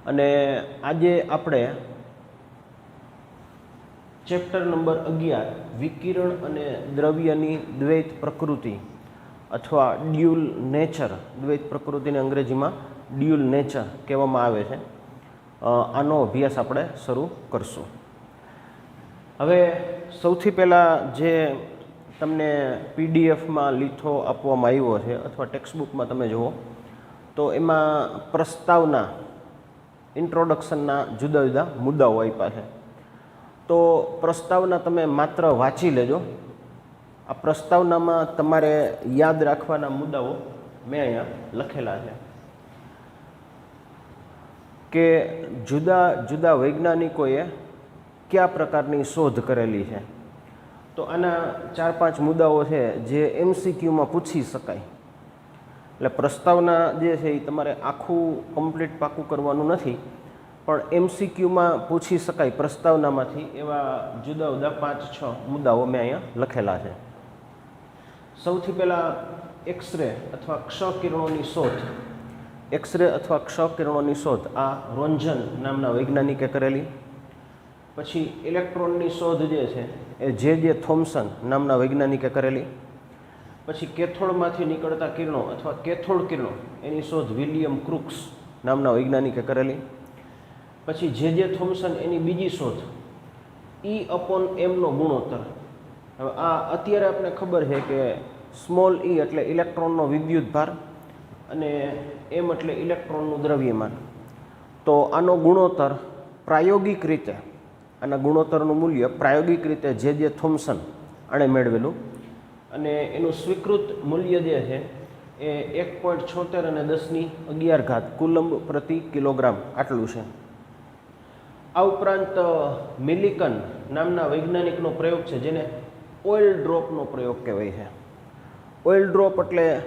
અને આજે આપણે ચેપ્ટર નંબર 11 વિકિરણ અને દ્રવ્યની દ્વૈત પ્રકૃતિ અથવા ડ્યુલ નેચર, દ્વૈત પ્રકૃતિને અંગ્રેજીમાં ડ્યુલ નેચર કહેવામાં આવે છે, આનો અભ્યાસ આપણે શરૂ કરશું. હવે સૌથી પહેલાં જે તમને પીડીએફમાં લીથો આપવામાં આવ્યો છે અથવા ટેક્સ્ટબુકમાં તમે જુઓ તો એમાં પ્રસ્તાવના, ઇન્ટ્રોડક્શનના જુદા જુદા મુદ્દાઓ આપ્યા છે. તો પ્રસ્તાવના તમે માત્ર વાંચી લેજો. આ પ્રસ્તાવનામાં તમારે યાદ રાખવાના મુદ્દાઓ મેં અહીંયા લખેલા છે કે જુદા જુદા વૈજ્ઞાનિકોએ કયા પ્રકારની શોધ કરેલી છે. તો આના 4-5 મુદ્દાઓ છે જે એમસીક્યુમાં પૂછી શકાય. એટલે પ્રસ્તાવના જે છે એ તમારે આખું કમ્પ્લીટ પાકું કરવાનું નથી, પણ એમસીક્યુમાં પૂછી શકાય પ્રસ્તાવનામાંથી એવા જુદા જુદા 5-6 મુદ્દાઓ મેં અહીંયા લખેલા છે. સૌથી પહેલાં એક્સરે અથવા ક્ષ-કિરણોની શોધ. એક્સરે અથવા ક્ષ-કિરણોની શોધ આ રોન્ઝન નામના વૈજ્ઞાનિકે કરેલી. પછી ઇલેક્ટ્રોનની શોધ જે છે એ જે થોમ્સન નામના વૈજ્ઞાનિકે કરેલી. પછી કેથોડમાંથી નીકળતા કિરણો અથવા કેથોડ કિરણો એની શોધ વિલિયમ ક્રુક્સ નામના વૈજ્ઞાનિકે કરેલી. પછી જે થોમ્સન એની બીજી શોધ E/m નો ગુણોત્તર. હવે આ અત્યારે આપણે ખબર છે કે સ્મોલ e એટલે ઇલેક્ટ્રોનનો વિદ્યુત ભાર અને m એટલે ઇલેક્ટ્રોનનું દ્રવ્યમાન. તો આનો ગુણોત્તર પ્રાયોગિક રીતે, આના ગુણોત્તરનું મૂલ્ય પ્રાયોગિક રીતે જે થોમ્સન આણે મેળવેલું અને એનું સ્વીકૃત મૂલ્ય જે છે એ 1.76 અને 1011 કુલંબ પ્રતિ કિલોગ્રામ આટલું છે. આ ઉપરાંત મિલિકન નામના વૈજ્ઞાનિકનો પ્રયોગ છે જેને ઓઇલ ડ્રોપનો પ્રયોગ કહેવાય છે. ઓઇલ ડ્રોપ એટલે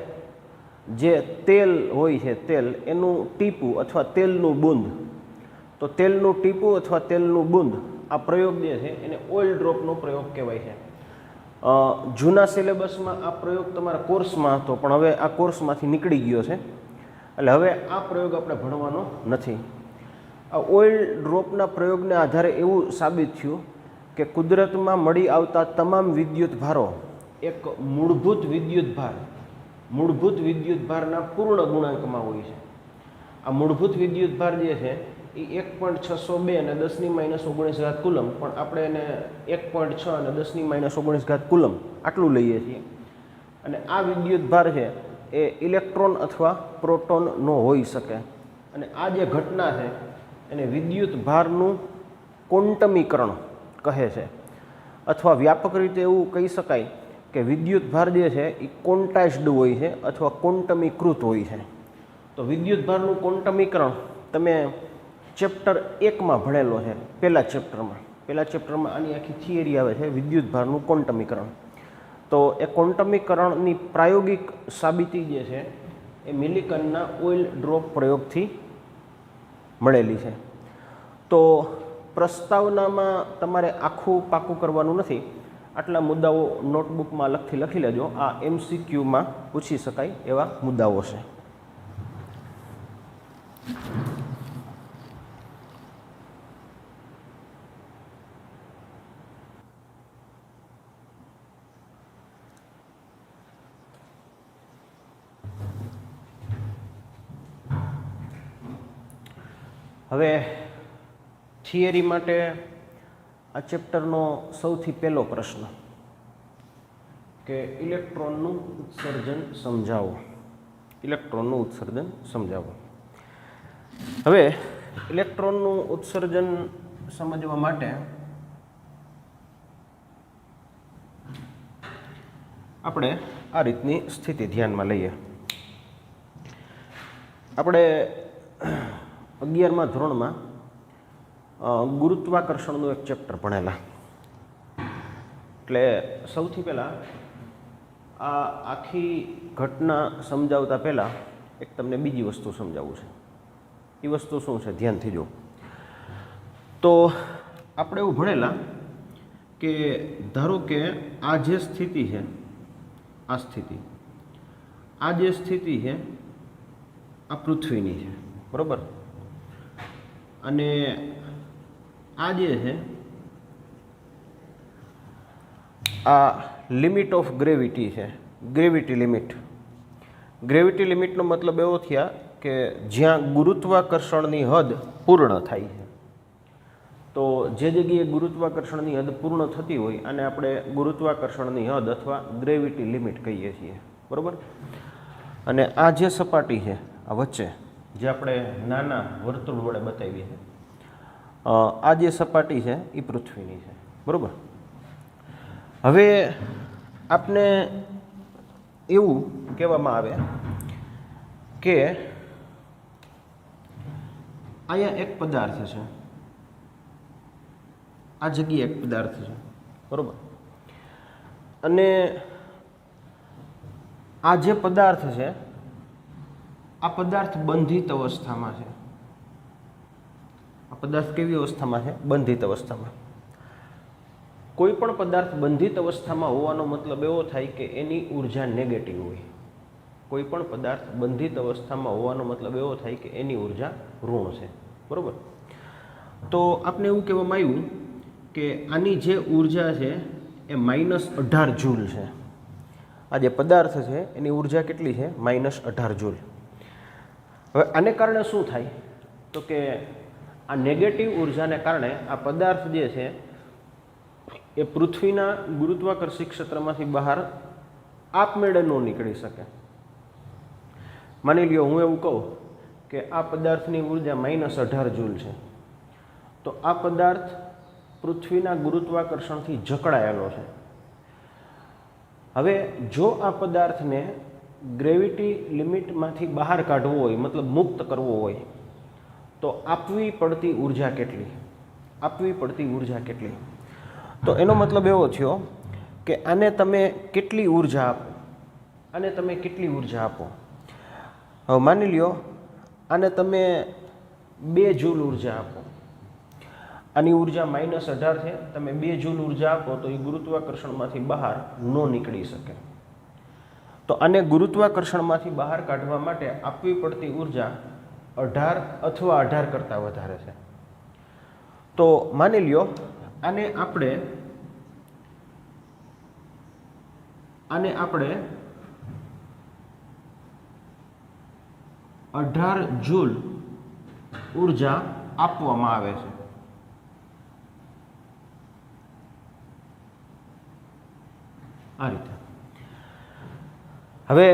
જે તેલ હોય છે, તેલ એનું ટીપું અથવા તેલનું બૂંદ. તો તેલનું ટીપું અથવા તેલનું બૂંદ આ પ્રયોગ જે છે એને ઓઇલ ડ્રોપનો પ્રયોગ કહેવાય છે. જૂના સિલેબસમાં આ પ્રયોગ તમારા કોર્સમાં હતો, પણ હવે આ કોર્સમાંથી નીકળી ગયો છે, એટલે હવે આ પ્રયોગ આપણે ભણવાનો નથી. આ ઓઇલ ડ્રોપના પ્રયોગને આધારે એવું સાબિત થયું કે કુદરતમાં મળી આવતા તમામ વિદ્યુત ભારો એક મૂળભૂત વિદ્યુત ભારના પૂર્ણ ગુણાંકમાં હોય છે. આ મૂળભૂત વિદ્યુત ભાર જે છે એ 1.602 અને 10-19 કુલમ, પણ આપણે એને 1.6 અને 10-19 કુલમ આટલું લઈએ છીએ. અને આ વિદ્યુત ભાર છે એ ઇલેક્ટ્રોન અથવા પ્રોટોનનો હોઈ શકે. અને આ જે ઘટના છે એને વિદ્યુત ભારનું ક્વોન્ટમીકરણ કહે છે, અથવા વ્યાપક રીતે એવું કહી શકાય કે વિદ્યુત ભાર જે છે એ ક્વોન્ટાઇઝ્ડ હોય છે અથવા ક્વોન્ટમીકૃત હોય છે. તો વિદ્યુત ભારનું ક્વોન્ટમીકરણ તમે ચેપ્ટર 1માં ભણેલો છે, પહેલા ચેપ્ટરમાં આની આખી થિયરી આવે છે વિદ્યુત ભારનું ક્વોન્ટમીકરણ. તો એ ક્વોન્ટમીકરણની પ્રાયોગિક સાબિતી જે છે એ મિલિકનના ઓઇલ ડ્રોપ પ્રયોગથી મળેલી છે. તો પ્રસ્તાવનામાં તમારે આખું પાકું કરવાનું નથી, આટલા મુદ્દાઓ નોટબુકમાં લખી લેજો. આ એમસીક્યુમાં પૂછી શકાય એવા મુદ્દાઓ છે. હવે થિયરી માટે આ ચેપ્ટરનો સૌથી પહેલો પ્રશ્ન કે ઇલેક્ટ્રોનનું ઉત્સર્જન સમજાવો. હવે ઇલેક્ટ્રોનનું ઉત્સર્જન સમજવા માટે આપણે આ રીતની સ્થિતિ ધ્યાનમાં લઈએ. આપણે 11મા ધોરણમાં ગુરુત્વાકર્ષણનું એક ચેપ્ટર ભણેલા. એટલે સૌથી પહેલાં આ આખી ઘટના સમજાવતા પહેલાં એક તમને બીજી વસ્તુ સમજાવવું છે. એ વસ્તુ શું છે ધ્યાનથી જો. તો આપણે એવું ભણેલા કે ધારો કે આ જે સ્થિતિ છે, આ જે સ્થિતિ છે આ પૃથ્વીની છે, બરાબર. અને આ જે છે આ લિમિટ ઓફ ગ્રેવિટી છે, ગ્રેવિટી લિમિટ. ગ્રેવિટી લિમિટનો મતલબ એવો થયા કે જ્યાં ગુરુત્વાકર્ષણની હદ પૂર્ણ થાય છે. તો જે જગ્યાએ ગુરુત્વાકર્ષણની હદ પૂર્ણ થતી હોય અને આપણે ગુરુત્વાકર્ષણની હદ અથવા ગ્રેવિટી લિમિટ કહીએ છીએ, બરાબર. અને આ જે સપાટી છે આ વચ્ચે જે આપણે નાના વર્તુળ વડે બતાવીએ છીએ, આ જે સપાટી છે એ પૃથ્વીની છે, બરાબર. હવે આપને એવું કહેવામાં આવે કે અહીંયા એક પદાર્થ છે, આ જગ્યાએ એક પદાર્થ છે, બરાબર. અને આ જે પદાર્થ છે આ પદાર્થ બંધિત અવસ્થામાં છે. આ પદાર્થ કેવી અવસ્થામાં છે? બંધિત અવસ્થામાં. કોઈ પણ પદાર્થ બંધિત અવસ્થામાં હોવાનો મતલબ એવો થાય કે એની ઉર્જા નેગેટિવ હોય. કોઈ પણ પદાર્થ બંધિત અવસ્થામાં હોવાનો મતલબ એવો થાય કે એની ઉર્જા ઋણ છે, બરાબર. તો આપણે એવું કહેવામાં આવ્યું કે આની જે ઉર્જા છે એ -18 જૂલ છે. આ જે પદાર્થ છે એની ઉર્જા કેટલી છે? -18 જૂલ. હવે આને કારણે શું થાય તો કે આ નેગેટિવ ઉર્જાને કારણે આ પદાર્થ જે છે એ પૃથ્વીના ગુરુત્વાકર્ષી ક્ષેત્રમાંથી બહાર આપમેળે ન નીકળી શકે. માની લ્યો હું એવું કહું કે આ પદાર્થની ઉર્જા -18 જૂલ છે, તો આ પદાર્થ પૃથ્વીના ગુરુત્વાકર્ષણથી જકડાયેલો છે. હવે જો આ પદાર્થને ગ્રેવિટી લિમિટમાંથી બહાર કાઢવો હોય, મતલબ મુક્ત કરવો હોય, તો આપવી પડતી ઉર્જા કેટલી? આપવી પડતી ઉર્જા કેટલી? તો એનો મતલબ એવો થયો કે આને તમે કેટલી ઉર્જા આપો, આને તમે કેટલી ઉર્જા આપો. હવે માની લ્યો આને તમે 2 જૂલ ઉર્જા આપો. આની ઉર્જા -18 છે, તમે 2 જૂલ ઉર્જા આપો તો એ ગુરુત્વાકર્ષણમાંથી બહાર ન નીકળી શકે. તો આને ગુરુત્વાકર્ષણમાંથી બહાર કાઢવા માટે આપવી પડતી ઉર્જા 18 અથવા 18 કરતાં વધારે છે. તો માની લ્યો આને આપણે 18 જૂલ ઉર્જા આપવામાં આવે છે. આ રીતે. હવે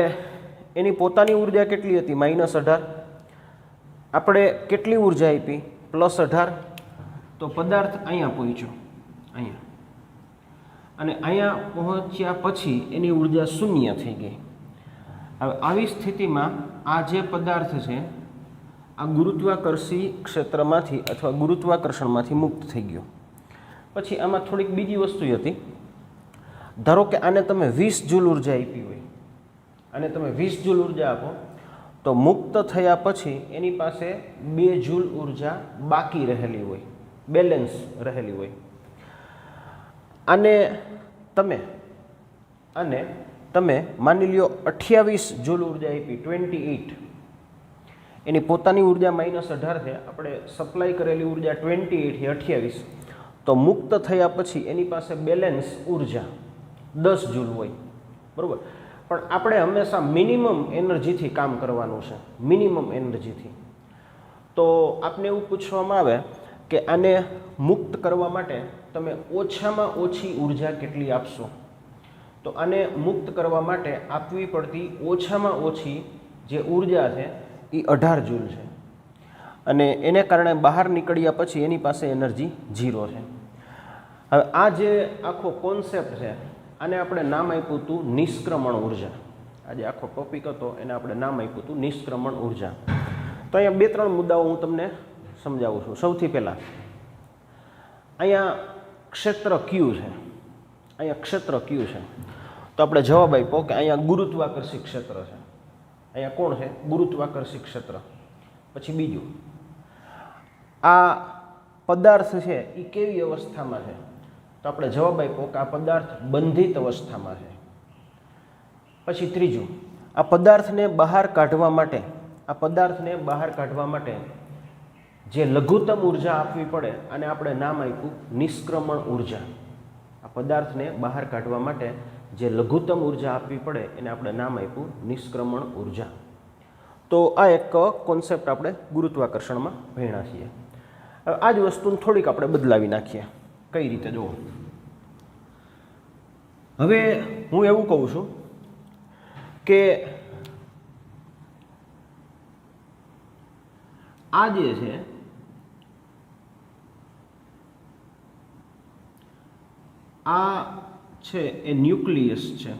એની પોતાની ઉર્જા કેટલી હતી? -18. આપણે કેટલી ઉર્જા આપી? +18. તો પદાર્થ અહીંયા પહોંચ્યો, અહીંયા, અને અહીંયા પહોંચ્યા પછી એની ઉર્જા 0 થઈ ગઈ. હવે આવી સ્થિતિમાં આ જે પદાર્થ છે આ ગુરુત્વાકર્ષી ક્ષેત્રમાંથી અથવા ગુરુત્વાકર્ષણમાંથી મુક્ત થઈ ગયો. પછી આમાં થોડીક બીજી વસ્તુ હતી. ધારો કે આને તમે 20 જૂલ ઉર્જા આપી હોય, આને તમે 20 જૂલ ઉર્જા આપો તો મુક્ત થયા પછી એની પાસે 2 જૂલ ઉર્જા બાકી રહેલી હોય, બેલેન્સ રહેલી હોય. આને તમે માની લ્યો 28 જૂલ ઉર્જા આપી, 28. એની પોતાની ઉર્જા -18 છે, આપણે સપ્લાય કરેલી ઉર્જા 28 છે, 28. તો મુક્ત થયા પછી એની પાસે બેલેન્સ ઉર્જા 10 જૂલ હોય, બરાબર. પણ આપણે હંમેશા મિનિમમ એનર્જીથી કામ કરવાનું છે, મિનિમમ એનર્જીથી. તો આપને એવું પૂછવામાં આવે કે આને મુક્ત કરવા માટે તમે ઓછામાં ઓછી ઉર્જા કેટલી આપશો? તો આને મુક્ત કરવા માટે આપવી પડતી ઓછામાં ઓછી જે ઉર્જા છે એ 18 જૂલ છે. અને એને કારણે બહાર નીકળ્યા પછી એની પાસે એનર્જી 0 છે. હવે આ જે આખો કોન્સેપ્ટ છે આને આપણે નામ આપ્યું હતું નિષ્ક્રમણ ઉર્જા. આ જે આખો ટોપિક હતો એને આપણે નામ આપ્યું હતું નિષ્ક્રમણ ઉર્જા. તો અહીંયા 2-3 મુદ્દાઓ હું તમને સમજાવું છું. સૌથી પહેલાં અહીંયા ક્ષેત્ર ક્યુ છે, અહીંયા ક્ષેત્ર ક્યુ છે. તો આપણે જવાબ આપ્યો કે અહીંયા ગુરુત્વાકર્ષી ક્ષેત્ર છે. અહીંયા કોણ છે? ગુરુત્વાકર્ષી ક્ષેત્ર. પછી બીજું, આ પદાર્થ છે એ કેવી અવસ્થામાં છે? તો આપણે જવાબ આપ્યો કે આ પદાર્થ બંધિત અવસ્થામાં છે. પછી ત્રીજું, આ પદાર્થને બહાર કાઢવા માટે જે લઘુત્તમ ઉર્જા આપવી પડે અને આપણે નામ આપ્યું નિષ્ક્રમણ ઉર્જા. આ પદાર્થને બહાર કાઢવા માટે જે લઘુત્તમ ઉર્જા આપવી પડે એને આપણે નામ આપ્યું નિષ્ક્રમણ ઉર્જા. તો આ એક કોન્સેપ્ટ આપણે ગુરુત્વાકર્ષણમાં ભણ્યા છીએ. હવે આ જ વસ્તુને થોડીક આપણે બદલાવી નાખીએ. કઈ રીતે જુઓ. હવે હું એવું કહું છું કે આ જે છે આ છે એ ન્યુક્લિયસ છે.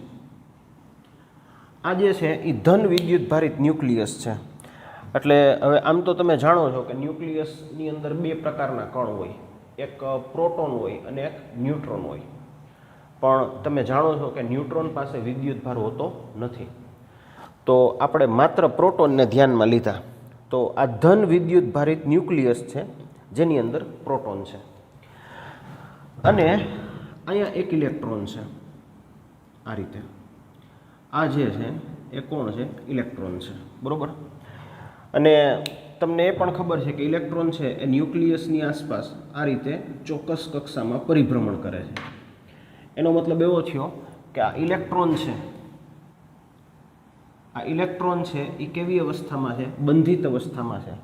આ જે છે એ ધન વિદ્યુત ભારિત ન્યુક્લિયસ છે. એટલે હવે આમ તો તમે જાણો છો કે ન્યુક્લિયસની અંદર બે પ્રકારના કણ હોય, એક પ્રોટોન હોય અને એક ન્યુટ્રોન હોય. પણ તમે જાણો છો કે ન્યુટ્રોન પાસે વિદ્યુત ભાર હોતો નથી. તો આપણે માત્ર પ્રોટોનને ધ્યાનમાં લીધા. તો આ ધન વિદ્યુત ભારિત ન્યુક્લિયસ છે જેની અંદર પ્રોટોન છે અને અહીંયા એક ઇલેક્ટ્રોન છે. આ રીતે આ જે છે એ કોણ છે? ઇલેક્ટ્રોન છે. બરાબર. અને તમને એ પણ ખબર છે કે ઇલેક્ટ્રોન છે એ ન્યુક્લિયસની આસપાસ આ રીતે ચોક્કસ કક્ષામાં પરિભ્રમણ કરે છે. એનો મતલબ એવો થયો કે આ ઇલેક્ટ્રોન છે, આ ઇલેક્ટ્રોન છે એ કેવી અવસ્થામાં છે? બંધિત અવસ્થામાં છે.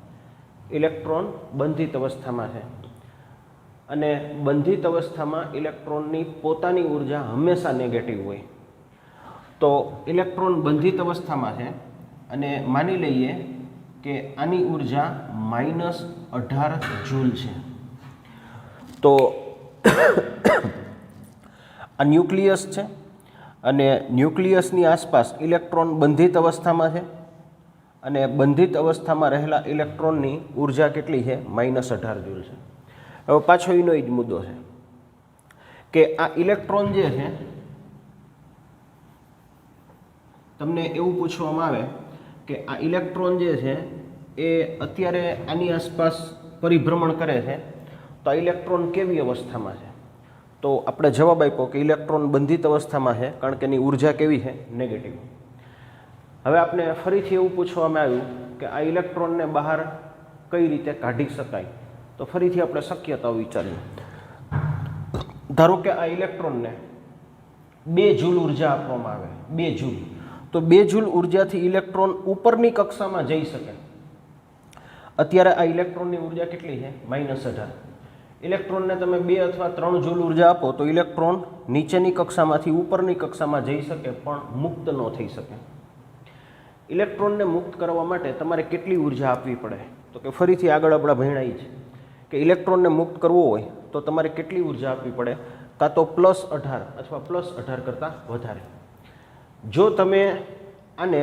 ઇલેક્ટ્રોન બંધિત અવસ્થામાં છે અને બંધિત અવસ્થામાં ઇલેક્ટ્રોનની પોતાની ઉર્જા હંમેશા નેગેટિવ હોય. તો ઇલેક્ટ્રોન બંધિત અવસ્થામાં છે અને માની લઈએ કે આની ઉર્જા -18 જૂલ છે. તો આ ન્યુક્લિયસ છે અને ન્યુક્લિયસની આસપાસ ઇલેક્ટ્રોન બંધિત અવસ્થામાં છે અને બંધિત અવસ્થામાં રહેલા ઇલેક્ટ્રોનની ઉર્જા કેટલી છે? -18 જૂલ છે. હવે પાછો એનો જ મુદ્દો છે કે આ ઇલેક્ટ્રોન જે છે, તમને એવું પૂછવામાં આવે કે આ ઇલેક્ટ્રોન જે છે એ અત્યારે આની આસપાસ પરિભ્રમણ કરે છે, તો આ ઇલેક્ટ્રોન કેવી અવસ્થામાં છે? તો આપણે જવાબ આપ્યો કે ઇલેક્ટ્રોન બંધિત અવસ્થામાં છે, કારણ કે એની ઉર્જા કેવી છે? નેગેટિવ. હવે આપણે ફરીથી એવું પૂછવામાં આવ્યું કે આ ઇલેક્ટ્રોનને બહાર કઈ રીતે કાઢી શકાય? તો ફરીથી આપણે શક્યતાઓ વિચારીએ. ધારો કે આ ઇલેક્ટ્રોનને 2 જૂલ ઉર્જા આપવામાં આવે, 2 જૂલ. તો 2 જૂલ ઉર્જાથી ઇલેક્ટ્રોન ઉપરની કક્ષામાં જઈ શકે. અત્યારે આ ઇલેક્ટ્રોનની ઉર્જા કેટલી છે? -18. ઇલેક્ટ્રોનને તમે 2 અથવા 3 જૂલ ઉર્જા આપો તો ઇલેક્ટ્રોન નીચેની કક્ષામાંથી ઉપરની કક્ષામાં જઈ શકે પણ મુક્ત ન થઈ શકે. ઇલેક્ટ્રોનને મુક્ત કરવા માટે તમારે કેટલી ઉર્જા આપવી પડે? તો કે ફરીથી આગળ આપણે ભણાવી છે કે ઇલેક્ટ્રોનને મુક્ત કરવો હોય તો તમારે કેટલી ઉર્જા આપવી પડે? કાં તો +18 અથવા +18 કરતાં વધારે. જો તમે આને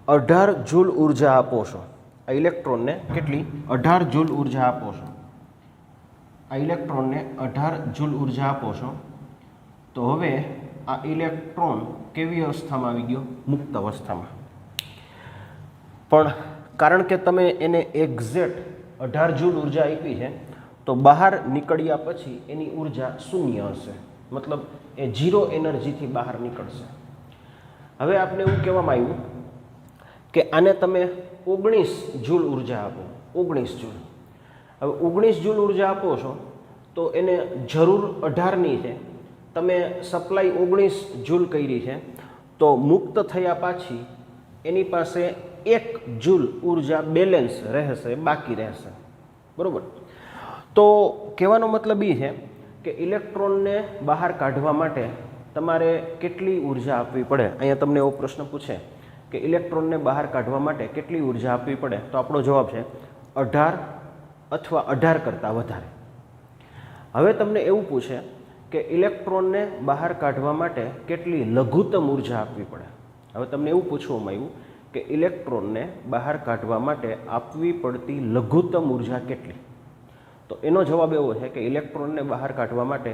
18 જૂલ ઉર્જા આપો છો, આ ઇલેક્ટ્રોનને કેટલી? 18 જૂલ ઉર્જા આપો છો, આ ઇલેક્ટ્રોનને 18 જૂલ ઉર્જા આપો છો, તો હવે આ ઇલેક્ટ્રોન કેવી અવસ્થામાં આવી ગયો? મુક્ત અવસ્થામાં. પણ કારણ કે તમે એને એક્ઝેક્ટ 18 જૂલ ઉર્જા આપી છે, તો બહાર નીકળ્યા પછી એની ઉર્જા શૂન્ય હશે, મતલબ એ 0 એનર્જીથી બહાર નીકળશે. હવે આપણે એવું કહેવામાં આવ્યું કે આને તમે 19 જૂલ ઉર્જા આપો, 19 જૂલ. હવે 19 જૂલ ઉર્જા આપો છો તો એને જરૂર 18ની છે, તમે સપ્લાય 19 જૂલ કરી છે, તો મુક્ત થયા પાછી એની પાસે 1 જૂલ ઉર્જા બેલેન્સ રહેશે, બાકી રહેશે. બરાબર. તો કહેવાનો મતલબ એ છે કે ઇલેક્ટ્રોનને બહાર કાઢવા માટે તમારે કેટલી ઉર્જા આપવી પડે? અહીંયા તમને એવો પ્રશ્ન પૂછે કે ઇલેક્ટ્રોનને બહાર કાઢવા માટે કેટલી ઉર્જા આપવી પડે? તો આપણો જવાબ છે 18 અથવા 18 કરતાં વધારે. હવે તમને એવું પૂછે કે ઇલેક્ટ્રોનને બહાર કાઢવા માટે કેટલી લઘુત્તમ ઉર્જા આપવી પડે? હવે તમને એવું પૂછવામાં આવ્યું કે ઇલેક્ટ્રોનને બહાર કાઢવા માટે આપવી પડતી લઘુત્તમ ઉર્જા કેટલી? તો એનો જવાબ એવો છે કે ઇલેક્ટ્રોનને બહાર કાઢવા માટે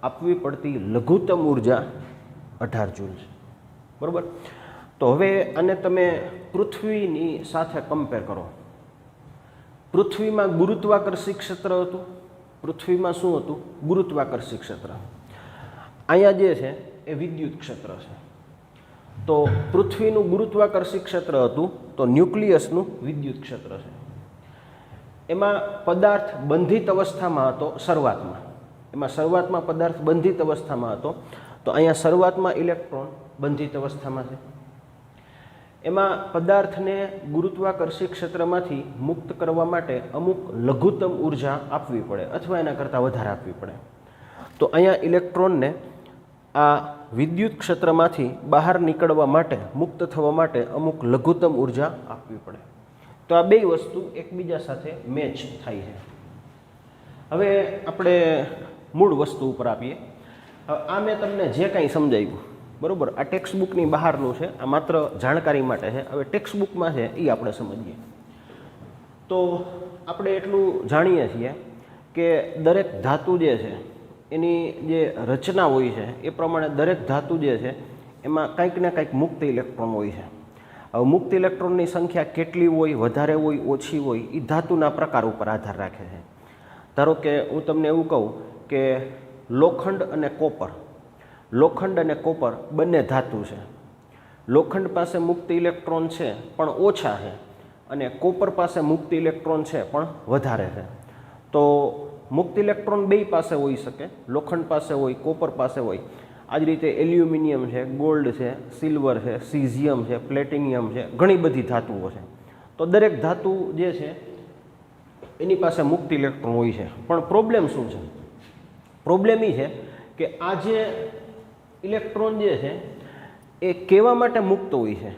આપવી પડતી લઘુત્તમ ઉર્જા 18 જૂલ છે. બરાબર. તો હવે આને તમે પૃથ્વીની સાથે કમ્પેર કરો. પૃથ્વીમાં ગુરુત્વાકર્ષી ક્ષેત્ર હતું. પૃથ્વીમાં શું હતું? ગુરુત્વાકર્ષી ક્ષેત્ર. અહીંયા જે છે એ વિદ્યુત ક્ષેત્ર છે. તો પૃથ્વીનું ગુરુત્વાકર્ષી ક્ષેત્ર હતું, તો ન્યુક્લિયસનું વિદ્યુત ક્ષેત્ર છે. એમાં પદાર્થ બંધિત અવસ્થામાં હતો શરૂઆતમાં. એમાં શરૂઆતમાં પદાર્થ બંધિત અવસ્થામાં હતો. તો અહીંયા શરૂઆતમાં ઇલેક્ટ્રોન બંધિત અવસ્થામાં છે. એમાં પદાર્થને ગુરુત્વાકર્ષી ક્ષેત્રમાંથી મુક્ત કરવા માટે અમુક લઘુત્તમ ઉર્જા આપવી પડે અથવા એના કરતાં વધારે આપવી પડે. તો અહીંયા ઇલેક્ટ્રોનને આ વિદ્યુત ક્ષેત્રમાંથી બહાર નીકળવા માટે, મુક્ત થવા માટે અમુક લઘુત્તમ ઉર્જા આપવી પડે. તો આ બે વસ્તુ એકબીજા સાથે મેચ થાય છે. હવે આપણે મૂળ વસ્તુ ઉપર આપીએ. આ મેં તમને જે કાંઈ સમજાવ્યું, બરાબર, આ ટેક્સ્ટ બુકની બહારનું છે, આ માત્ર જાણકારી માટે છે. હવે ટેક્સ્ટ બુકમાં છે એ આપણે સમજીએ. તો આપણે એટલું જાણીએ છીએ કે દરેક ધાતુ જે છે એની જે રચના હોય છે એ પ્રમાણે દરેક ધાતુ જે છે એમાં કંઈક ને કંઈક મુક્ત ઇલેક્ટ્રોન હોય છે. હવે મુક્ત ઇલેક્ટ્રોનની સંખ્યા કેટલી હોય, વધારે હોય, ઓછી હોય, એ ધાતુના પ્રકાર ઉપર આધાર રાખે છે. ધારો કે હું તમને એવું કહું કે લોખંડ અને કોપર, લોખંડ અને કોપર બંને ધાતુ છે. લોખંડ પાસે મુક્ત ઇલેક્ટ્રોન છે પણ ઓછા છે અને કોપર પાસે મુક્ત ઇલેક્ટ્રોન છે પણ વધારે છે. તો મુક્ત ઇલેક્ટ્રોન બે પાસે હોઈ શકે, લોખંડ પાસે હોય, કોપર પાસે હોય. આ જ રીતે એલ્યુમિનિયમ છે, ગોલ્ડ છે, સિલ્વર છે, સીઝિયમ છે, પ્લેટિનિયમ છે, ઘણી બધી ધાતુઓ છે. તો દરેક ધાતુ જે છે એની પાસે મુક્ત ઇલેક્ટ્રોન હોય છે. પણ પ્રોબ્લેમ શું છે? પ્રોબ્લેમ એ છે કે આ જે ઇલેક્ટ્રોન જે છે એ કેવા માટે મુક્ત હોય છે,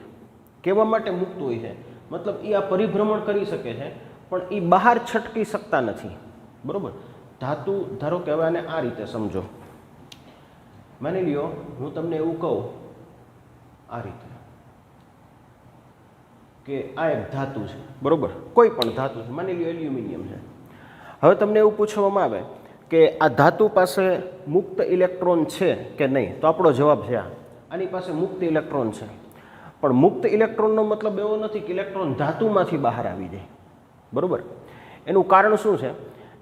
કેવા માટે મુક્ત હોય છે, મતલબ એ આ પરિભ્રમણ કરી શકે છે પણ એ બહાર છટકી શકતા નથી. બરાબર? ધાતુ ધારો કે હવે આને આ રીતે સમજો. માની લ્યો હું તમને એવું કહું આ રીતે કે આ એક ધાતુ છે, બરાબર, કોઈ પણ ધાતુ છે, માની લ્યો એલ્યુમિનિયમ છે. હવે તમને એવું પૂછવામાં આવે કે આ ધાતુ પાસે મુક્ત ઇલેક્ટ્રોન છે કે નહીં, તો આપણો જવાબ છે આની પાસે મુક્ત ઇલેક્ટ્રોન છે. પણ મુક્ત ઇલેક્ટ્રોનનો મતલબ એવો નથી કે ઇલેક્ટ્રોન ધાતુમાંથી બહાર આવી જાય. બરાબર? એનું કારણ શું છે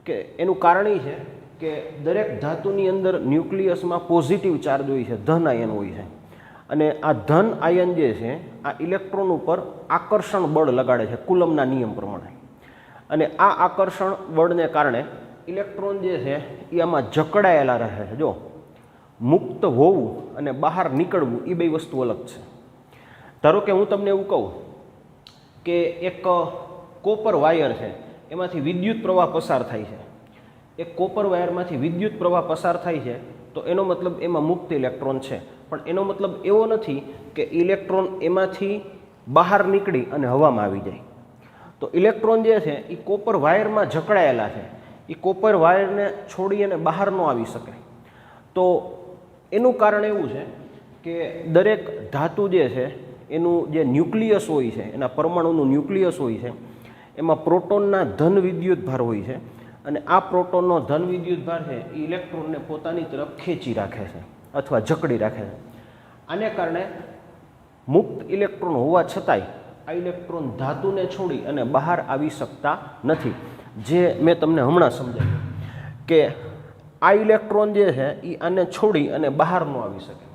કે એનું કારણ એ છે કે દરેક ધાતુની અંદર ન્યુક્લિયસમાં પોઝિટિવ ચાર્જ હોય છે, ધન આયન હોય છે. અને આ ધન આયન જે છે આ ઇલેક્ટ્રોન ઉપર આકર્ષણ બળ લગાડે છે કુલમના નિયમ પ્રમાણે. અને આ આકર્ષણ બળને કારણે ઇલેક્ટ્રોન જે છે એ આમાં જકડાયેલા રહે છે. જો મુક્ત હોવું અને બહાર નીકળવું એ બે વસ્તુ અલગ છે. ધારો કે હું તમને એવું કહું કે એક કોપર વાયર છે, એમાંથી વિદ્યુત પ્રવાહ પસાર થાય છે. એક કોપર વાયરમાંથી વિદ્યુત પ્રવાહ પસાર થાય છે તો એનો મતલબ એમાં મુક્ત ઇલેક્ટ્રોન છે. પણ એનો મતલબ એવો નથી કે ઇલેક્ટ્રોન એમાંથી બહાર નીકળી અને હવામાં આવી જાય. તો ઇલેક્ટ્રોન જે છે એ કોપર વાયરમાં જકડાયેલા છે, એ કોપર વાયરને છોડી અને બહાર ન આવી શકે. તો એનું કારણ એવું છે કે દરેક ધાતુ જે છે એનું જે ન્યુક્લિયસ હોય છે, એના પરમાણુનું ન્યુક્લિયસ હોય છે, એમાં પ્રોટોનના ધન વિદ્યુતભાર હોય છે. અને આ પ્રોટોનનો ધન વિદ્યુતભાર છે એ ઇલેક્ટ્રોનને પોતાની તરફ ખેંચી રાખે છે અથવા જકડી રાખે છે. આને કારણે મુક્ત ઇલેક્ટ્રોન હોવા છતાંય આ ઇલેક્ટ્રોન ધાતુને છોડી અને બહાર આવી શકતા નથી. જે મેં તમને હમણાં સમજાવ્યું કે આ ઇલેક્ટ્રોન જે છે એ આને છોડી અને બહાર ન આવી શકે.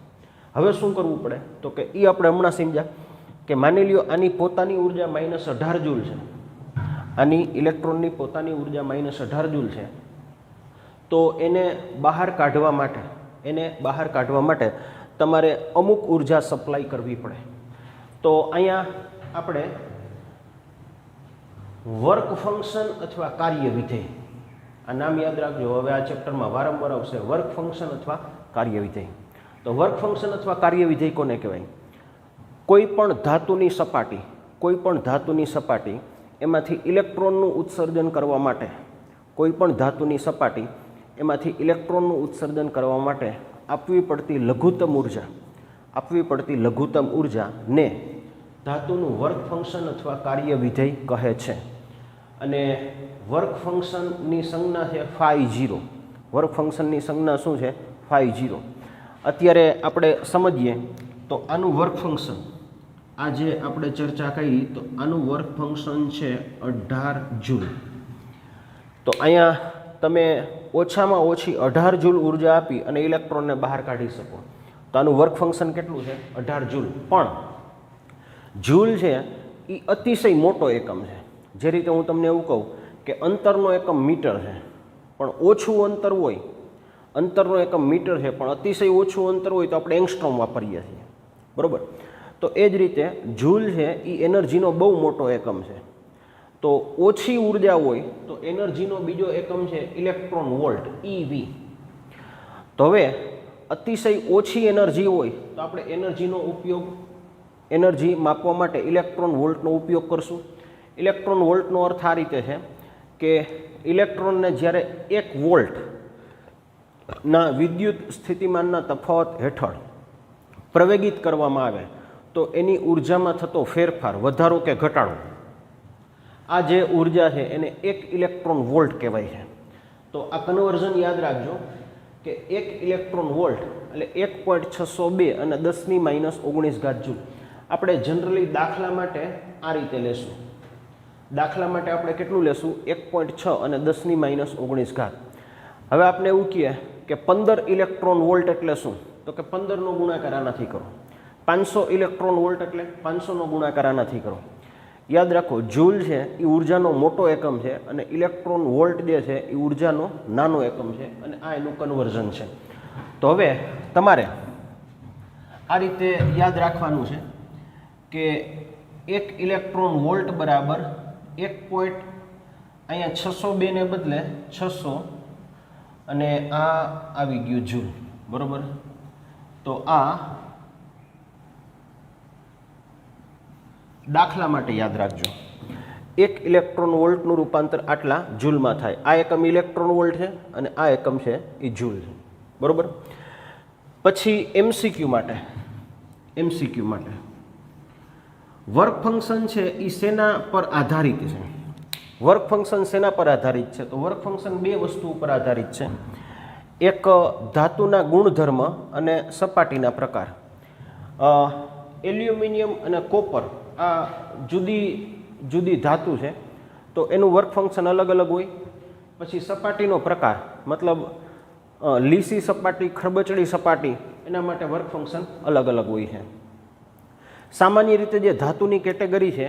હવે શું કરવું પડે તો કે એ આપણે હમણાં સમજ્યા કે માની લ્યો આની પોતાની ઉર્જા -18 જૂલ છે, આની ઇલેક્ટ્રોનની પોતાની ઉર્જા -18 જૂલ છે. તો એને બહાર કાઢવા માટે તમારે અમુક ઉર્જા સપ્લાય કરવી પડે. તો અહીંયા આપણે વર્ક ફંક્શન અથવા કાર્ય વિધેય, આ નામ યાદ રાખજો. હવે આ ચેપ્ટરમાં વારંવાર આવશે વર્ક ફંક્શન અથવા કાર્ય વિધેય. તો વર્ક ફંક્શન અથવા કાર્ય વિધેય કોને કહેવાય? કોઈ પણ ધાતુની સપાટી એમાંથી ઇલેક્ટ્રોનનું ઉત્સર્જન કરવા માટે, કોઈ પણ ધાતુની સપાટી એમાંથી ઇલેક્ટ્રોનનું ઉત્સર્જન કરવા માટે આપવી પડતી લઘુત્તમ ઉર્જાને ધાતુનું વર્ક ફંક્શન અથવા કાર્ય વિધેય કહે છે. અને વર્ક ફંક્શનની સંજ્ઞા છે φ0. વર્ક ફંક્શનની સંજ્ઞા શું છે? φ0. અત્યારે આપણે સમજીએ તો આનું વર્ક ફંક્શન, આ જે આપણે ચર્ચા કરી તો આનું વર્ક ફંક્શન છે 18 જૂલ. તો અહીંયા તમે ઓછામાં ઓછી 18 જૂલ ઉર્જા આપી અને ઇલેક્ટ્રોનને બહાર કાઢી શકો. તો આનું વર્ક ફંક્શન કેટલું છે? 18 જૂલ. પણ જૂલ છે એ અતિશય મોટો એકમ છે. જે રીતે હું તમને એવું કહું કે અંતરનો એકમ મીટર છે, પણ ઓછું અંતર હોય, અંતરનો એકમ મીટર છે પણ અતિશય ઓછું અંતર હોય તો આપણે એંગસ્ટ્રોમ વાપરીએ છીએ, બરાબર. તો એ જ રીતે જૂલ છે એ એનર્જીનો બહુ મોટો એકમ છે. તો ઓછી ઉર્જા હોય તો એનર્જીનો બીજો એકમ છે ઇલેક્ટ્રોન વોલ્ટ, EV. તો હવે અતિશય ઓછી એનર્જી હોય તો આપણે એનર્જીનો ઉપયોગ, એનર્જી માપવા માટે ઇલેક્ટ્રોન વોલ્ટનો ઉપયોગ કરશું. ઇલેક્ટ્રોન વોલ્ટનો અર્થ આ રીતે છે કે ઇલેક્ટ્રોનને જ્યારે 1 વોલ્ટના વિદ્યુત સ્થિતિમાનના તફાવત હેઠળ પ્રવેગિત કરવામાં આવે તો એની ઉર્જામાં થતો ફેરફાર, વધારો કે ઘટાડો, આ જે ઉર્જા છે એને 1 ઇલેક્ટ્રોન વોલ્ટ કહેવાય છે. તો આ કન્વર્ઝન યાદ રાખજો કે 1 ઇલેક્ટ્રોન વોલ્ટ એટલે 1.602 અને 10⁻⁹ જૂલ. આપણે જનરલી દાખલા માટે આ રીતે લેશું. દાખલા માટે આપણે કેટલું લેશું? 1.6 અને 10⁻⁹. હવે આપણે એવું કહીએ કે 15 ઇલેક્ટ્રોન વોલ્ટ એટલે શું? તો કે 15નો ગુણાકાર આનાથી કરો. 500 ઇલેક્ટ્રોન વોલ્ટ એટલે 500નો ગુણાકાર આનાથી કરો. યાદ રાખો, જૂલ છે એ ઉર્જાનો મોટો એકમ છે અને ઇલેક્ટ્રોન વોલ્ટ જે છે એ ઉર્જાનો નાનો એકમ છે, અને આ એનું કન્વર્ઝન છે. તો હવે તમારે આ રીતે યાદ રાખવાનું છે કે 1 ઇલેક્ટ્રોન વોલ્ટ બરાબર 1. અહીંયા 602 ને બદલે 600 અને આ આવી ગયું જૂલ, બરાબર. તો આ દાખલા માટે યાદ રાખજો, 1 ઇલેક્ટ્રોન વોલ્ટનું રૂપાંતર આટલા જૂલમાં થાય. આ એકમ ઇલેક્ટ્રોન વોલ્ટ છે અને આ એકમ છે એ જૂલ છે, બરાબર. પછી MCQ માટે વર્ક ફંક્શન છે એ શેના પર આધારિત છે? વર્ક ફંક્શન શેના પર આધારિત છે? તો વર્ક ફંક્શન 2 વસ્તુ ઉપર આધારિત છે. એક ધાતુના ગુણધર્મ અને સપાટીના પ્રકાર. એલ્યુમિનિયમ અને કોપર આ જુદી જુદી ધાતુ છે, તો એનું વર્ક ફંક્શન અલગ અલગ હોય. પછી સપાટીનો પ્રકાર, મતલબ લીસી સપાટી, ખરબચડી સપાટી, એના માટે વર્ક ફંક્શન અલગ અલગ હોય છે. સામાન્ય રીતે જે ધાતુની કેટેગરી છે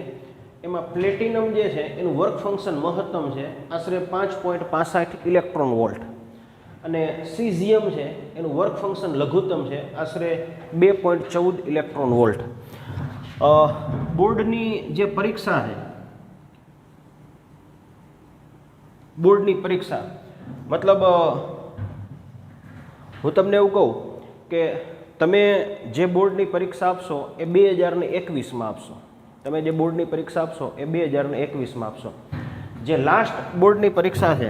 એમાં પ્લેટિનમ જે છે એનું વર્ક ફંક્શન મહત્તમ છે, આશરે 5.65 ઇલેક્ટ્રોન વોલ્ટ, અને સીઝિયમ છે એનું વર્ક ફંક્શન લઘુત્તમ છે, આશરે 2.14 ઇલેક્ટ્રોન વોલ્ટ. બોર્ડની જે પરીક્ષા છે, બોર્ડની પરીક્ષા મતલબ હું તમને એવું કહું કે તમે જે બોર્ડની પરીક્ષા આપશો એ 2021માં આપશો. તમે જે બોર્ડની પરીક્ષા આપશો એ 2021માં આપશો. જે લાસ્ટ બોર્ડની પરીક્ષા છે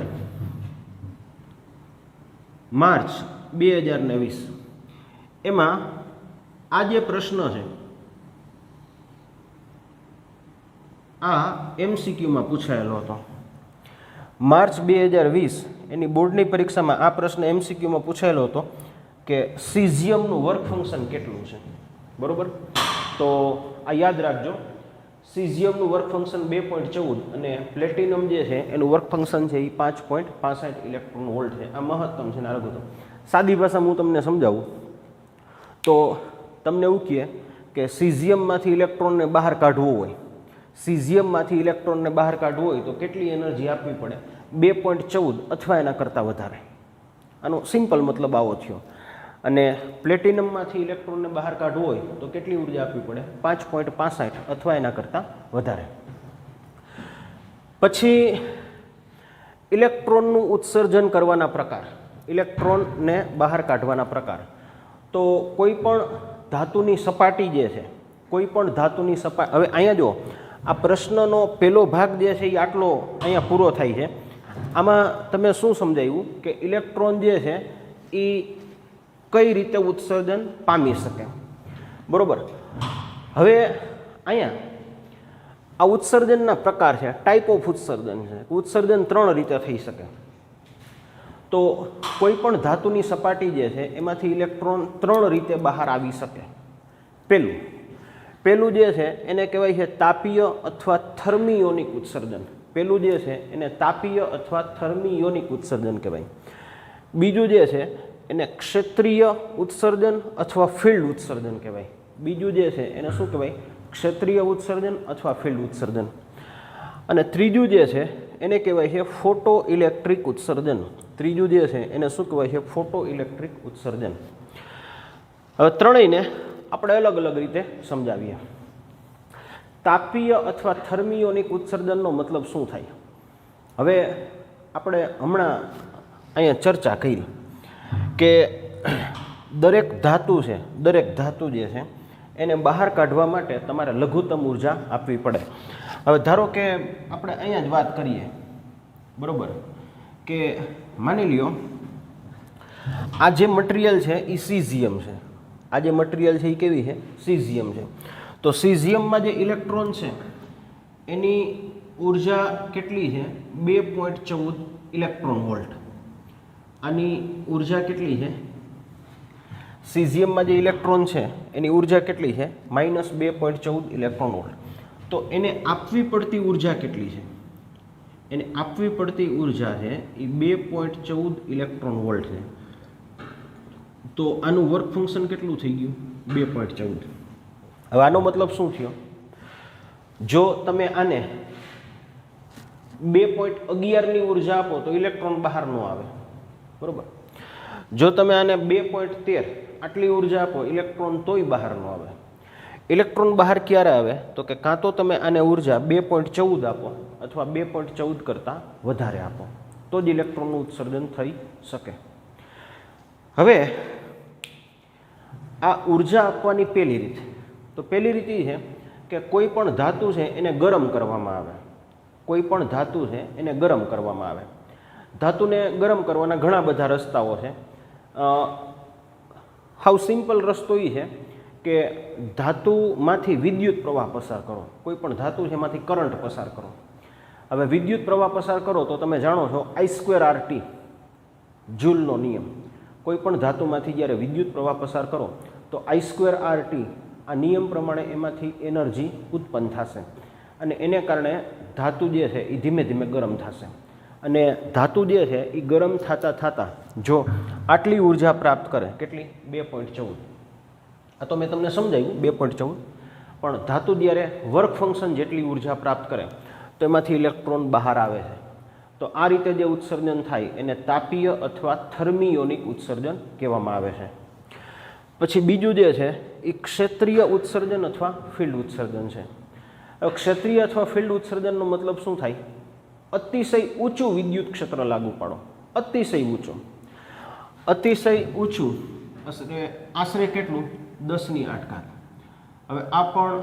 માર્ચ 2020, એમાં આ જે પ્રશ્ન છે આ MCQમાં પૂછાયેલો હતો. માર્ચ 2020 એની બોર્ડની પરીક્ષામાં આ પ્રશ્ન MCQમાં પૂછાયેલો હતો કે સીઝિયમનું વર્ક ફંક્શન કેટલું છે, બરાબર. તો આ યાદ રાખજો, સીઝિયમનું વર્ક ફંક્શન 2.14 અને પ્લેટિનમ જે છે એનું વર્ક ફંક્શન છે એ 5.65 ઇલેક્ટ્રોન વોલ્ટ છે. આ મહત્તમ છે ને આ લઘુત્તમ. સાદી ભાષામાં હું તમને સમજાવું તો તમને એવું કહે કે સીઝિયમમાંથી ઇલેક્ટ્રોનને બહાર કાઢવું હોય, સીઝિયમમાંથી ઇલેક્ટ્રોનને બહાર કાઢવું હોય તો કેટલી એનર્જી આપવી પડે? 2.14 અથવા એના કરતાં વધારે. આનો સિમ્પલ મતલબ આવો થયો. અને પ્લેટિનમમાંથી ઇલેક્ટ્રોનને બહાર કાઢવું હોય તો કેટલી ઉર્જા આપવી પડે? 5.65 અથવા એના કરતાં વધારે. પછી ઇલેક્ટ્રોનનું ઉત્સર્જન કરવાના પ્રકાર, ઇલેક્ટ્રોનને બહાર કાઢવાના પ્રકાર. તો કોઈ પણ ધાતુની સપાટી જે છે, કોઈ પણ ધાતુની સપાટી, હવે અહીંયા જો આ પ્રશ્નનો પહેલો ભાગ જે છે એ આટલો અહીંયા પૂરો થાય છે. આમાં તમે શું સમજાવ્યું કે ઇલેક્ટ્રોન જે છે એ કઈ રીતે ઉત્સર્જન પામી શકે, બરાબર. હવે અહીંયા આ ઉત્સર્જનના પ્રકાર છે, ટાઈપ ઓફ ઉત્સર્જન છે. ઉત્સર્જન 3 રીતે થઈ શકે. તો કોઈ પણ ધાતુની સપાટી જે છે એમાંથી ઇલેક્ટ્રોન 3 રીતે બહાર આવી શકે. પહેલું જે છે એને કહેવાય છે તાપીય અથવા થર્મિયોનિક ઉત્સર્જન. પહેલું જે છે એને તાપીય અથવા થર્મિયોનિક ઉત્સર્જન કહેવાય. બીજું જે છે એને ક્ષેત્રીય ઉત્સર્જન અથવા ફિલ્ડ ઉત્સર્જન કહેવાય. બીજું જે છે એને શું કહેવાય? ક્ષેત્રીય ઉત્સર્જન અથવા ફિલ્ડ ઉત્સર્જન. અને ત્રીજું જે છે એને કહેવાય છે ફોટો ઇલેક્ટ્રિક ઉત્સર્જન. ત્રીજું જે છે એને શું કહેવાય છે? ફોટો ઇલેક્ટ્રિક ઉત્સર્જન. હવે ત્રણેયને આપણે અલગ અલગ રીતે સમજાવીએ. તાપીય અથવા થર્મિયોનિક ઉત્સર્જનનો મતલબ શું થાય? હવે આપણે હમણાં અહીંયા ચર્ચા કરી કે દરેક ધાતુ છે, દરેક ધાતુ જે છે એને બહાર કાઢવા માટે તમારે લઘુત્તમ ઉર્જા આપવી પડે. હવે ધારો કે આપણે અહીંયા જ વાત કરીએ, બરાબર, કે માની લ્યો આ જે મટીરિયલ છે એ સીઝિયમ છે. આ જે મટીરિયલ છે એ કેવી છે? સીઝિયમ છે. તો સીઝિયમમાં જે ઇલેક્ટ્રોન છે એની ઉર્જા કેટલી છે? 2.14 ઇલેક્ટ્રોન વોલ્ટ. આની ઉર્જા કેટલી છે? સીઝિયમમાં જે ઇલેક્ટ્રોન છે એની ઉર્જા કેટલી છે? -2.14 ઇલેક્ટ્રોન વોલ્ટ. તો એને આપવી પડતી ઉર્જા કેટલી છે? એને આપવી પડતી ઉર્જા છે એ 2.14 ઇલેક્ટ્રોન વોલ્ટ છે. તો આનું વર્ક ફંક્શન કેટલું થઈ ગયું? 2.14. હવે આનો મતલબ શું થયો? જો તમે આને 2.11ની ઉર્જા આપો તો ઇલેક્ટ્રોન બહાર ન આવે, બરાબર. જો તમે આને 2.13 આટલી ઉર્જા આપો ઇલેક્ટ્રોન તોય બહાર ન આવે. ઇલેક્ટ્રોન બહાર ક્યારે આવે? તો કે કાં તો તમે આને ઉર્જા 2.14 આપો અથવા 2.14 કરતાં વધારે આપો તો જ ઇલેક્ટ્રોનનું ઉત્સર્જન થઈ શકે. હવે આ ઉર્જા આપવાની પહેલી રીત, તો પહેલી રીત એ છે કે કોઈ પણ ધાતુ છે એને ગરમ કરવામાં આવે. કોઈ પણ ધાતુ છે એને ગરમ કરવામાં આવે. ધાતુને ગરમ કરવાના ઘણા બધા રસ્તાઓ છે. હાવ સિમ્પલ રસ્તો એ છે કે ધાતુમાંથી વિદ્યુત પ્રવાહ પસાર કરો. કોઈ પણ ધાતુ છે એમાંથી કરંટ પસાર કરો. હવે વિદ્યુત પ્રવાહ પસાર કરો તો તમે જાણો છો I²RT જૂલનો નિયમ. કોઈ પણ ધાતુમાંથી જ્યારે વિદ્યુત પ્રવાહ પસાર કરો તો I²RT આ નિયમ પ્રમાણે એમાંથી એનર્જી ઉત્પન્ન થશે અને એને કારણે ધાતુ જે છે એ ધીમે ધીમે ગરમ થશે. અને ધાતુ જે છે એ ગરમ થતાં થતાં જો આટલી ઉર્જા પ્રાપ્ત કરે, કેટલી? 2.14. આ તો મેં તમને સમજાવ્યું 2.14. પણ ધાતુ જ્યારે વર્ક ફંક્શન જેટલી ઉર્જા પ્રાપ્ત કરે તો એમાંથી ઇલેક્ટ્રોન બહાર આવે છે. તો આ રીતે જે ઉત્સર્જન થાય એને તાપીય અથવા થર્મિયોનિક ઉત્સર્જન કહેવામાં આવે છે. પછી બીજું જે છે એ ક્ષેત્રીય ઉત્સર્જન અથવા ફિલ્ડ ઉત્સર્જન છે. ક્ષેત્રીય અથવા ફિલ્ડ ઉત્સર્જનનો મતલબ શું થાય? અતિશય ઊંચું વિદ્યુત ક્ષેત્ર લાગુ પાડો. અતિશય ઊંચું. અતિશય ઊંચું આશરે કેટલું? 10⁸. હવે આ પણ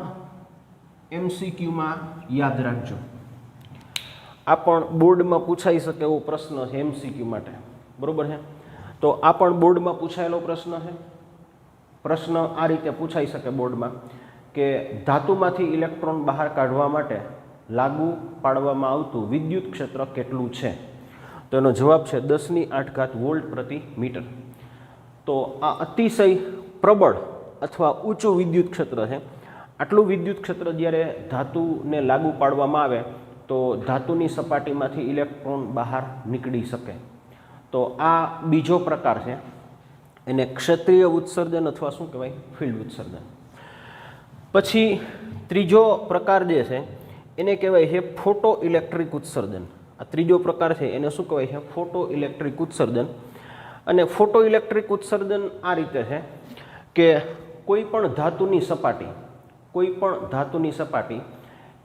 MCQમાં યાદ રાખજો. આ પણ બોર્ડમાં પૂછાઈ શકે એવો પ્રશ્ન છે MCQ માટે, બરાબર છે. તો આ પણ બોર્ડમાં પૂછાયેલો પ્રશ્ન છે. પ્રશ્ન આ રીતે પૂછાઈ શકે બોર્ડમાં કે ધાતુમાંથી ઇલેક્ટ્રોન બહાર કાઢવા માટે લાગુ પાડવામાં આવતું વિદ્યુત ક્ષેત્ર કેટલું છે? તો એનો જવાબ છે 10⁸ વોલ્ટ પ્રતિ મીટર. તો આ અતિશય પ્રબળ અથવા ઊંચું વિદ્યુત ક્ષેત્ર છે. આટલું વિદ્યુત ક્ષેત્ર જ્યારે ધાતુને લાગુ પાડવામાં આવે તો ધાતુની સપાટીમાંથી ઇલેક્ટ્રોન બહાર નીકળી શકે. તો આ બીજો પ્રકાર છે, એને ક્ષેત્રીય ઉત્સર્જન અથવા શું કહેવાય? ફિલ્ડ ઉત્સર્જન. પછી ત્રીજો પ્રકાર જે છે એને કહેવાય છે ફોટો ઇલેક્ટ્રિક ઉત્સર્જન. આ ત્રીજો પ્રકાર છે એને શું કહેવાય છે? ફોટો ઇલેક્ટ્રિક ઉત્સર્જન. અને ફોટો ઇલેક્ટ્રિક ઉત્સર્જન આ રીતે છે કે કોઈ પણ ધાતુની સપાટી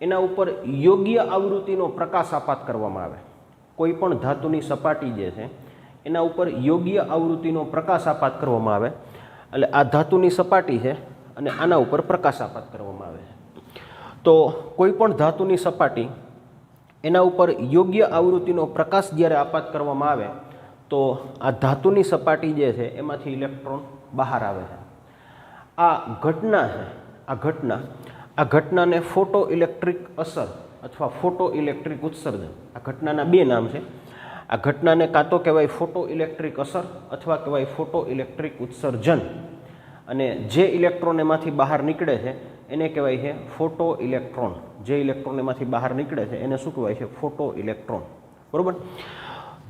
એના ઉપર યોગ્ય આવૃત્તિનો પ્રકાશ આપાત કરવામાં આવે. કોઈ પણ ધાતુની સપાટી જે છે એના ઉપર યોગ્ય આવૃત્તિનો પ્રકાશ આપાત કરવામાં આવે. એટલે આ ધાતુની સપાટી છે અને આના ઉપર પ્રકાશ આપાત કરવામાં આવે છે. તો કોઈ પણ ધાતુની સપાટી એના ઉપર યોગ્ય આવૃત્તિનો પ્રકાશ જ્યારે આપાત કરવામાં આવે તો આ ધાતુની સપાટી જે છે એમાંથી ઇલેક્ટ્રોન બહાર આવે છે. આ ઘટના છે, આ ઘટનાને ફોટો ઇલેક્ટ્રિક અસર અથવા ફોટો ઇલેક્ટ્રિક ઉત્સર્જન, આ ઘટનાના બે નામ છે. આ ઘટનાને કાં તો કહેવાય ફોટો ઇલેક્ટ્રિક અસર અથવા કહેવાય ફોટો ઇલેક્ટ્રિક ઉત્સર્જન. અને જે ઇલેક્ટ્રોન એમાંથી બહાર નીકળે છે એને કહેવાય છે ફોટો ઇલેક્ટ્રોન. જે ઇલેક્ટ્રોન એમાંથી બહાર નીકળે છે એને શું કહેવાય છે? ફોટો ઇલેક્ટ્રોન, બરાબર.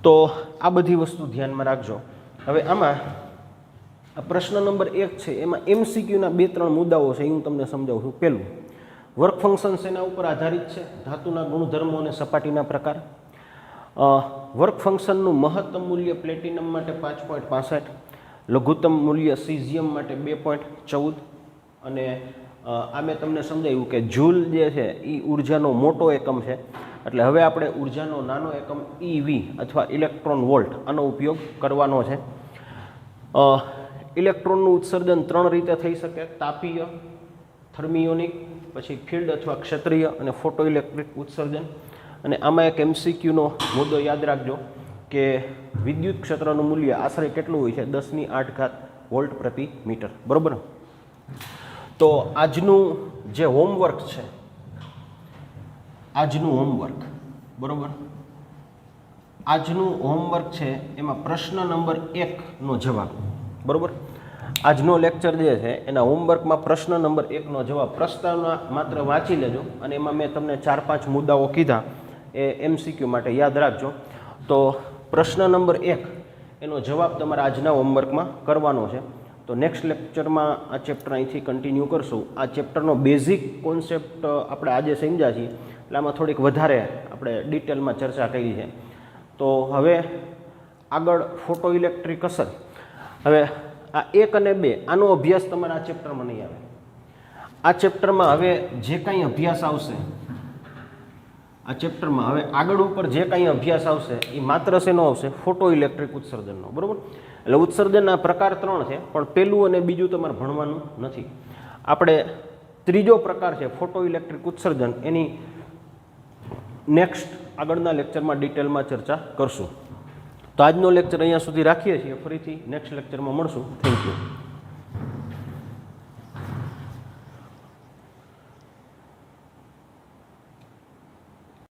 તો આ બધી વસ્તુ ધ્યાનમાં રાખજો. હવે આમાં આ પ્રશ્ન નંબર 1 છે એમાં MCQના 2-3 મુદ્દાઓ છે એ હું તમને સમજાવું છું. પહેલું, વર્ક ફંક્શન્સ એના ઉપર આધારિત છે, ધાતુના ગુણધર્મો અને સપાટીના પ્રકાર. વર્ક ફંક્શનનું મહત્તમ મૂલ્ય પ્લેટિનમ માટે 5.65, લઘુત્તમ મૂલ્ય સીઝિયમ માટે 2.14 અને આ મેં તમને સમજાવ્યું કે જૂલ જે છે એ ઉર્જાનો મોટો એકમ છે, એટલે હવે આપણે ઉર્જાનો નાનો એકમ EV અથવા ઇલેક્ટ્રોન વોલ્ટ આનો ઉપયોગ કરવાનો છે. ઇલેક્ટ્રોનનું ઉત્સર્જન 3 રીતે થઈ શકે: તાપીય, થર્મિયોનિક, પછી ફિલ્ડ અથવા ક્ષેત્રીય અને ફોટો ઇલેક્ટ્રિક ઉત્સર્જન. અને આમાં એક MCQનો મુદ્દો યાદ રાખજો કે વિદ્યુત ક્ષેત્રનું મૂલ્ય આશરે કેટલું હોય છે? 10⁸ વોલ્ટ પ્રતિ મીટર. બરાબર. તો આજનું જે હોમવર્ક છે, બરાબર, આજનું હોમવર્ક છે એમાં પ્રશ્ન નંબર 1નો જવાબ, બરાબર, આજનો લેક્ચર જે છે એના હોમવર્કમાં પ્રશ્ન નંબર 1નો જવાબ પ્રસ્તાવના માત્ર વાંચી લેજો અને એમાં મેં તમને 4-5 મુદ્દાઓ કીધા એ MCQ માટે યાદ રાખજો. તો પ્રશ્ન નંબર 1 એનો જવાબ તમારા આજના હોમવર્કમાં કરવાનો છે. તો નેક્સ્ટ લેક્ચરમાં આ ચેપ્ટર અહીંથી કન્ટિન્યુ કરશું. આ ચેપ્ટરનો બેઝિક કોન્સેપ્ટ આપણે આજે સમજ્યા છીએ, એટલે આમાં થોડીક વધારે આપણે ડિટેલમાં ચર્ચા કરી છે. તો હવે આગળ ફોટો ઇલેક્ટ્રિક અસર. હવે આ 1 અને 2 આનો અભ્યાસ તમારા આ ચેપ્ટરમાં નહીં આવે. આ ચેપ્ટરમાં હવે જે કાંઈ અભ્યાસ આવશે, આ ચેપ્ટરમાં હવે આગળ ઉપર જે કાંઈ અભ્યાસ આવશે એ માત્ર શેનો આવશે? ફોટો ઇલેક્ટ્રિક ઉત્સર્જનનો. બરાબર. એટલે ઉત્સર્જનના પ્રકાર 3 છે, પણ પહેલું અને બીજું તમારે ભણવાનું નથી. આપણે ત્રીજો પ્રકાર છે ફોટો ઇલેક્ટ્રિક ઉત્સર્જન, એની નેક્સ્ટ આગળના લેક્ચરમાં ડિટેલમાં ચર્ચા કરશું. તો આજનો લેક્ચર અહીંયા સુધી રાખીએ છીએ. ફરીથી નેક્સ્ટ લેક્ચરમાં મળશું. Thank you.